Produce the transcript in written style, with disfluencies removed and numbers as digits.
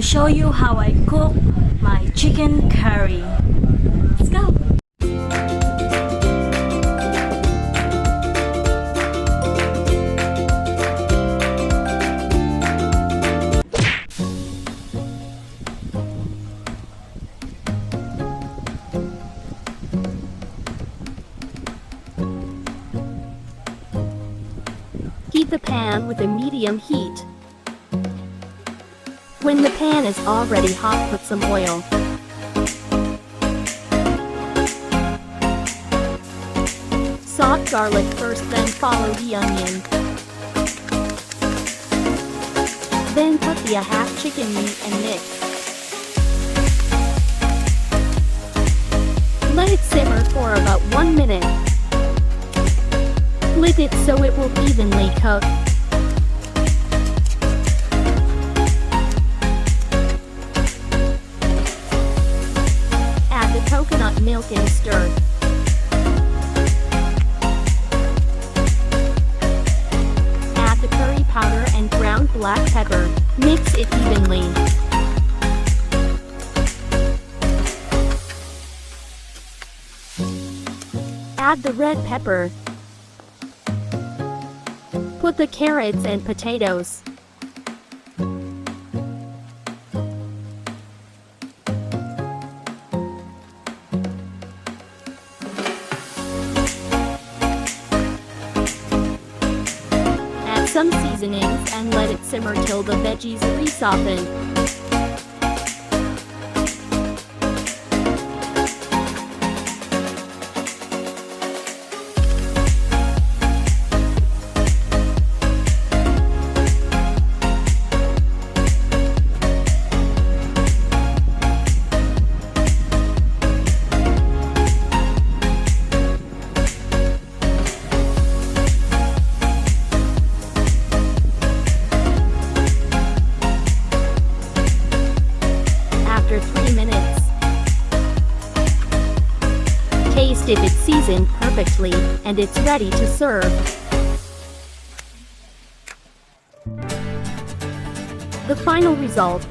gonna show you how I cook my chicken curry. Let's go! Heat the pan with a medium heat. When the pan is already hot, put some oil. Saute garlic first, then follow the onion. Then put the half chicken meat and mix. Let it simmer for about 1 minute. Flip it so it will evenly cook. Add the coconut milk and stir. Add the curry powder and ground black pepper. Mix it evenly. Add the red pepper. Put the carrots and potatoes. Add some seasonings and let it simmer till the veggies re-soften. After 3 minutes. Taste if it's seasoned perfectly, and it's ready to serve. The final result,